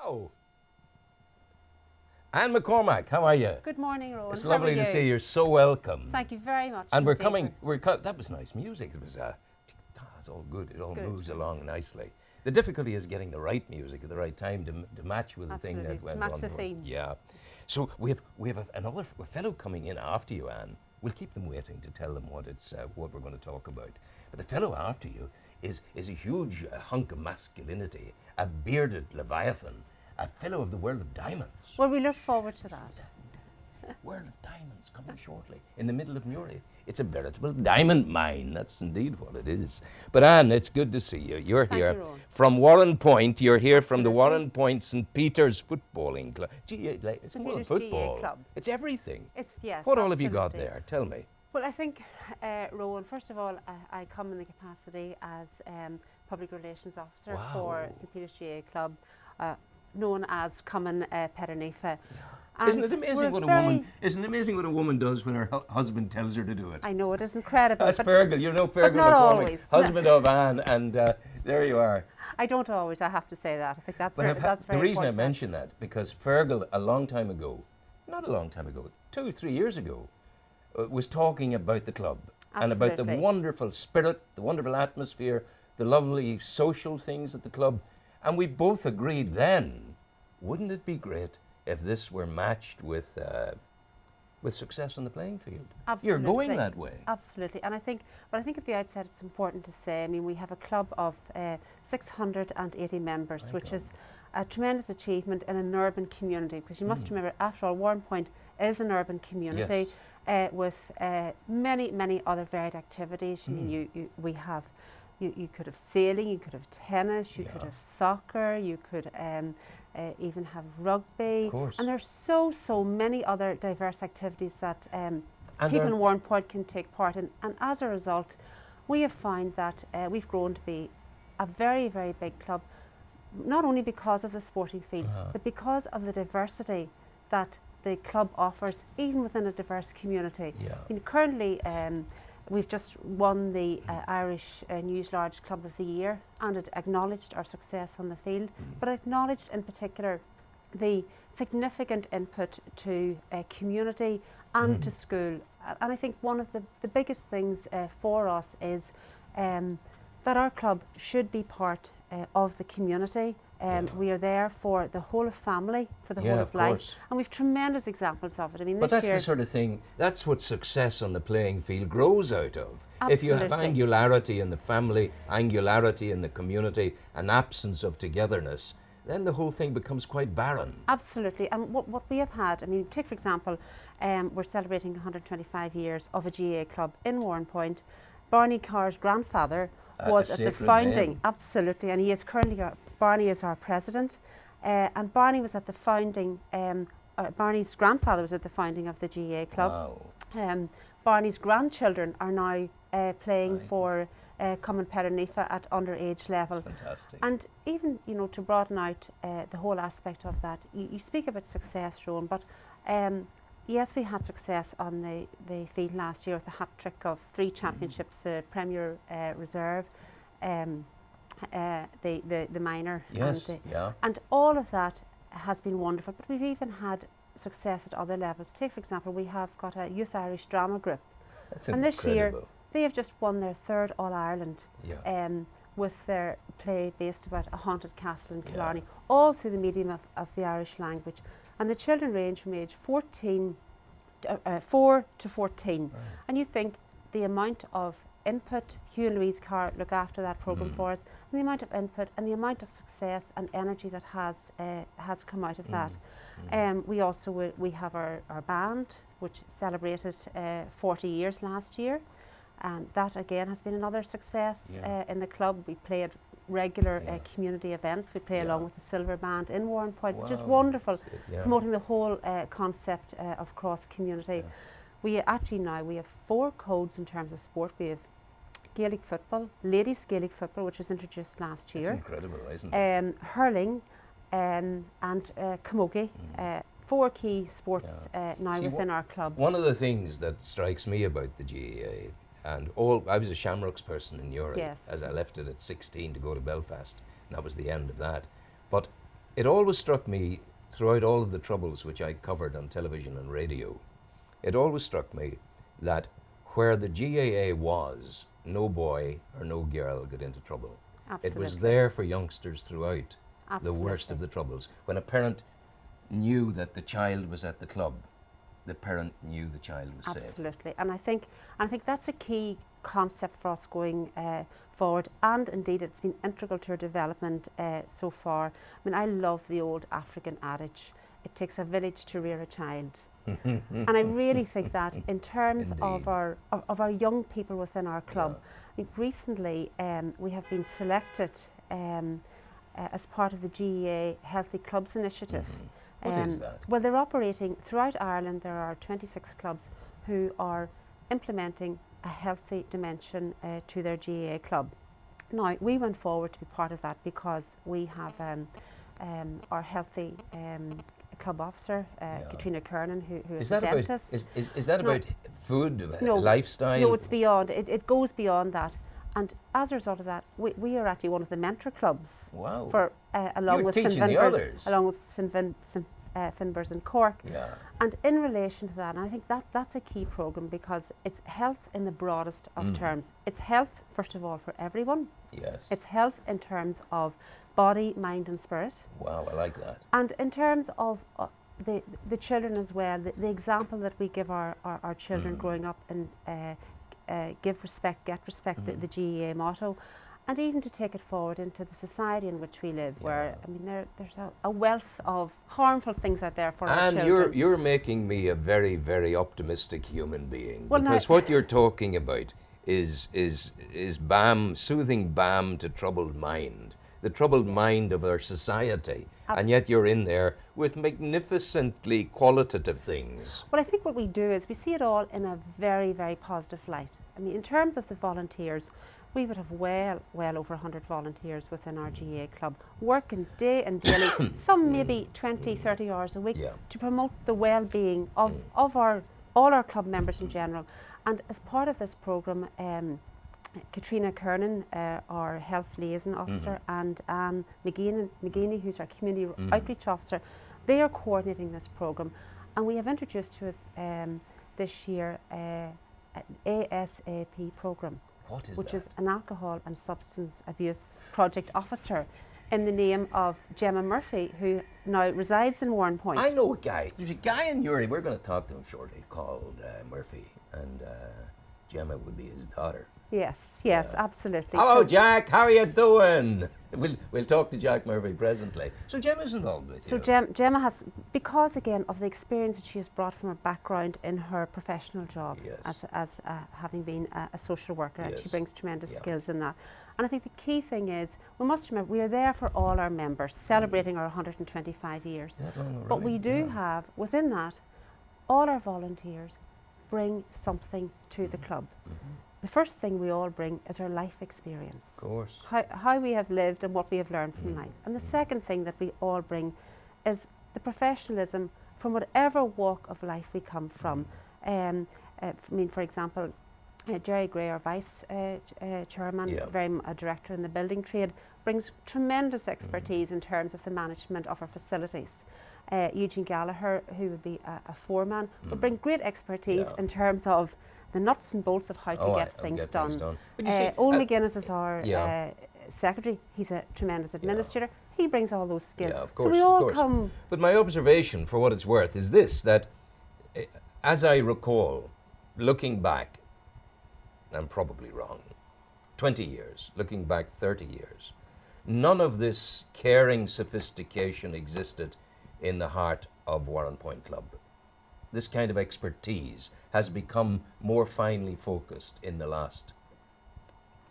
Wow. Anne McCormac, how are you? Good morning, Rowan. It's How lovely are to you? see you. You're so welcome. Thank you very much. And we're indeed. coming, that was nice music. It was, it's all good. It all Good. moves along nicely. The difficulty is getting the right music at the right time to match with the thing that Absolutely, went to match on. the theme. Yeah. So we have another fellow coming in after you, Anne. We'll keep them waiting to tell them what we're going to talk about. But the fellow after you is a huge hunk of masculinity, a bearded leviathan, a fellow of the world of diamonds. Well, we look forward to that. World of Diamonds coming shortly in the middle of Newry. It's a veritable diamond mine. That's indeed what it is. But Anne, it's good to see you. You're Thank here you, Rowan. from Warren Point. You're here from the Absolutely. Warren Point St. Peter's Footballing Club. It's St. more than Peter's GAA football. club. It's everything. Yes. What all have you got absolutely. there? Tell me. Well, I think, Rowan, first of all, I come in the capacity as Public Relations Officer Wow. for St. Peter's GAA Club, known as Cumann Pederneifa. Isn't it amazing what a woman? Isn't it amazing what a woman does when her husband tells her to do it? I know, it is incredible. That's but Fergal. You know Fergal not McCormac, always. husband of Anne, and there you are. I don't always, I have to say that. I think that's But very, that's very the reason I important. mention that, because Fergal, a long time ago, not a long time ago, 2 or 3 years ago, was talking about the club and about the Absolutely. wonderful spirit, the wonderful atmosphere, the lovely social things at the club. And we both agreed then, wouldn't it be great if this were matched with success on the playing field? Absolutely. You're going that way. Absolutely, and I think at the outset it's important to say, I mean, we have a club of 680 members, My which God. is a tremendous achievement in an urban community, because you must remember, after all, Warren Point is an urban community with many other varied activities. I mean, you could have sailing, you could have tennis, you could have soccer, you could even have rugby. Of course. And there's so many other diverse activities that And people in Warren Point can take part in. And as a result, we have found that we've grown to be a very big club, not only because of the sporting field, but because of the diversity that the club offers, even within a diverse community. Yeah. I mean, currently, we've just won the Irish News Large Club of the Year, and it acknowledged our success on the field, but acknowledged in particular the significant input to community and to school. And I think one of the biggest things for us is that our club should be part of the community. We are there for the whole of family, for the whole of life, course. and we've tremendous examples of it. I mean, But this that's year, the sort of thing, that's what success on the playing field grows out of. If you have Absolutely. angularity in the family, angularity in the community, an absence of togetherness, then the whole thing becomes quite barren. Absolutely, and what we have had, I mean, take for example, we're celebrating 125 years of a GAA club in Warren Point. Barney Carr's grandfather was A at the sacred founding, name. absolutely, and he is currently, Barney is our president, and Barney was at the founding, Barney's grandfather was at the founding of the GAA club. Wow. Barney's grandchildren are now playing Right. for Cumann Pederneifa at underage level. That's fantastic. And even, you know, to broaden out the whole aspect of that, you speak about success, Rowan, but yes, we had success on the field last year with a hat trick of 3 championships, the Premier Reserve, the minor, Yes, and, yeah. and all of that has been wonderful. But we've even had success at other levels. Take, for example, we have got a Youth Irish Drama Group, That's and this year incredible. they have just won their 3rd All-Ireland Yeah. with their play based about a haunted castle in Yeah. Killarney, all through the medium of the Irish language. And the children range from age 4 to 14. Right. And you think the amount of input, Hugh and Louise Carr look after that programme for us, and the amount of input and the amount of success and energy that has come out of that. We also we have our band, which celebrated 40 years last year. And that again has been another success in the club. We play at regular community events. We play along with the Silver Band in Warren Point, which is Wow, wonderful, that's it, yeah. promoting the whole concept of cross community. We actually now we have 4 codes in terms of sport. We have Gaelic football, ladies Gaelic football, which was introduced last It's year. incredible, isn't it? Hurling and camogie. 4 key sports now See, within our club. One of the things that strikes me about the GAA, and I was a Shamrocks person in Europe, Yes. as I left it at 16 to go to Belfast, and that was the end of that. But it always struck me throughout all of the troubles which I covered on television and radio, it always struck me that where the GAA was, no boy or no girl got into trouble. Absolutely. It was there for youngsters throughout the worst of the troubles. When a parent knew that the child was at the club, the parent knew the child was safe. Absolutely, and I think that's a key concept for us going forward, and indeed it's been integral to our development so far. I mean, I love the old African adage, it takes a village to rear a child. And I really think that in terms of our young people within our club, I think recently we have been selected as part of the GEA Healthy Clubs Initiative. What is that? Well, they're operating throughout Ireland. There are 26 clubs who are implementing a healthy dimension to their GAA club. Now, we went forward to be part of that because we have our healthy club officer, Katrina Kernan, who is a dentist. Is that about food, lifestyle? No, it's beyond. It goes beyond that. And as a result of that, we are actually one of the mentor clubs. Wow. For along with St Finbarrs in Cork. Yeah. And in relation to that, and I think that's a key programme because it's health in the broadest of terms. It's health, first of all, for everyone. Yes. It's health in terms of body, mind and spirit. Wow, I like that. And in terms of the children as well, the example that we give our children growing up and give respect, get respect, the GEA motto, and even to take it forward into the society in which we live, where, I mean, there's a wealth of harmful things out there for our children. And you're making me a very, very optimistic human being, because what you're talking about is balm, soothing balm to troubled mind, the troubled mind of our society. And yet you're in there with magnificently qualitative things. Well, I think what we do is we see it all in a very, very positive light. I mean, in terms of the volunteers, we would have well over 100 volunteers within our GAA club, working day and daily, some maybe 20, 30 hours a week, to promote the well-being of all our club members in general. And as part of this programme, Katrina Kernan, our health liaison officer, and Anne McGeaney, who's our community outreach officer, they are coordinating this programme. And we have introduced to it this year an ASAP programme. What is which that? is an alcohol and substance abuse project officer in the name of Gemma Murphy, who now resides in Warrenpoint. I know a guy. There's a guy in Uri, we're going to talk to him shortly, called Murphy, and Gemma would be his daughter. Yes, absolutely. Hello, Jack. How are you doing? We'll talk to Jack Murphy presently. So Gemma's involved with you. So Gemma has, because again of the experience that she has brought from her background in her professional job as having been a social worker, she brings tremendous skills in that. And I think the key thing is, we must remember, we are there for all our members, celebrating our 125 years. But we do have, within that, all our volunteers bring something to the club. The first thing we all bring is our life experience. Of course. How we have lived and what we have learned from life. And the second thing that we all bring is the professionalism from whatever walk of life we come from. I mean, for example, Jerry Gray, our vice chairman, a director in the building trade, brings tremendous expertise in terms of the management of our facilities. Eugene Gallagher, who would be a foreman, would bring great expertise in terms of the nuts and bolts of how to get things done. Owen McGuinness is our secretary. He's a tremendous administrator. He brings all those skills. Yeah, of course, so we all come. But my observation, for what it's worth, is this, that as I recall, looking back, I'm probably wrong, 20 years, looking back 30 years, none of this caring sophistication existed in the heart of Warrenpoint Club. This kind of expertise has become more finely focused in the last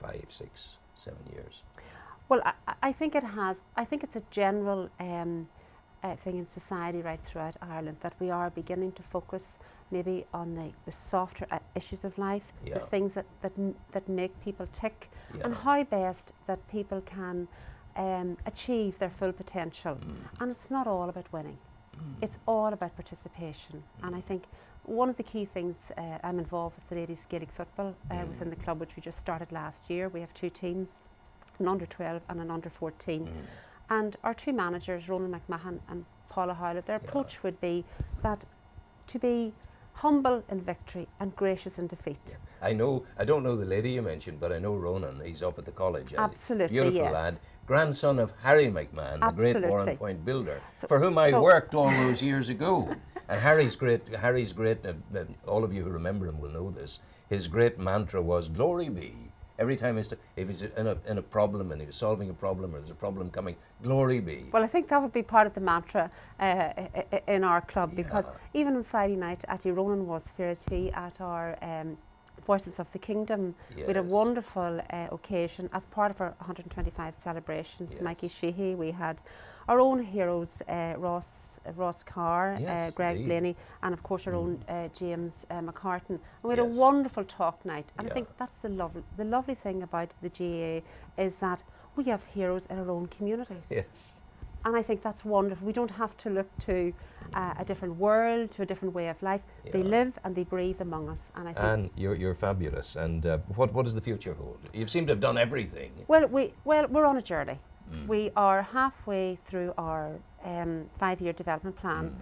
5, 6, 7 years. Well, I think it has. I think it's a general thing in society right throughout Ireland that we are beginning to focus maybe on the softer issues of life, the things that make people tick, and how best that people can achieve their full potential. And it's not all about winning. It's all about participation. And I think one of the key things, I'm involved with the ladies Gaelic football within the club, which we just started last year. We have 2 teams, an under 12 and an under 14. And our two managers, Rowan McMahon and Paula Howlett, their approach would be that to be humble in victory and gracious in defeat. I don't know the lady you mentioned, but I know Ronan. He's up at the college. Absolutely, beautiful yes. lad. Grandson of Harry McMahon, the great Absolutely. Warren Point builder, for whom I worked all those years ago. And Harry's great, all of you who remember him will know this, his great mantra was, glory be. Every time if he's in a problem and he was solving a problem or there's a problem coming, glory be. Well, I think that would be part of the mantra in our club, because even on Friday night, actually Ronan was Fearity at our Voices of the Kingdom. We had a wonderful occasion as part of our 125 celebrations. Mikey Sheehy, we had our own heroes, Ross Carr, Greg Blaney, and of course our own James McCartan. And we had a wonderful talk night. And I think that's the lovely thing about the GAA is that we have heroes in our own communities. Yes. And I think that's wonderful. We don't have to look to a different world, to a different way of life. They live and they breathe among us. And I think. And you're fabulous. And what does the future hold? You seem to have done everything. Well, we're on a journey. We are halfway through our 5-year development plan,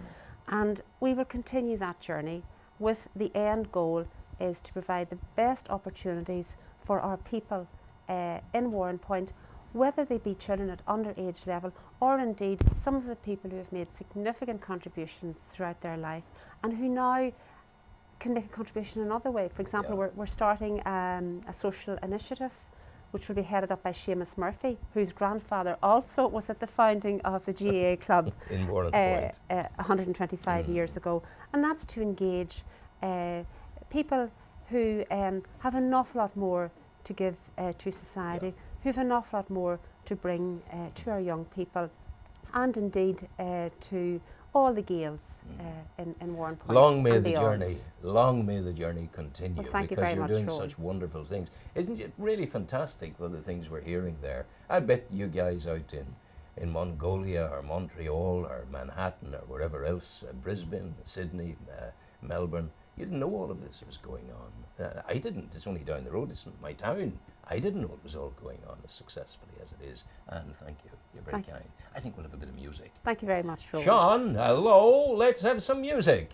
and we will continue that journey with the end goal is to provide the best opportunities for our people in Warren Point, whether they be children at underage level or indeed some of the people who have made significant contributions throughout their life and who now can make a contribution in another way. For example, we're starting a social initiative which will be headed up by Seamus Murphy, whose grandfather also was at the founding of the GAA Club in Warren Point 125 years ago. And that's to engage people who have an awful lot more to give to society, who have an awful lot more to bring to our young people, and indeed to all the Gaels in Warren Point. Long may the journey continue, well, because you're doing such wonderful things. Isn't it really fantastic with the things we're hearing there? I bet you guys out in Mongolia or Montreal or Manhattan or wherever else, Brisbane, Sydney, Melbourne, you didn't know all of this was going on. I didn't. It's only down the road. It's my town. I didn't know it was all going on as successfully as it is. And thank you. You're very kind. I think we'll have a bit of music. Thank you very much, Rowan. Sean, hello. Let's have some music.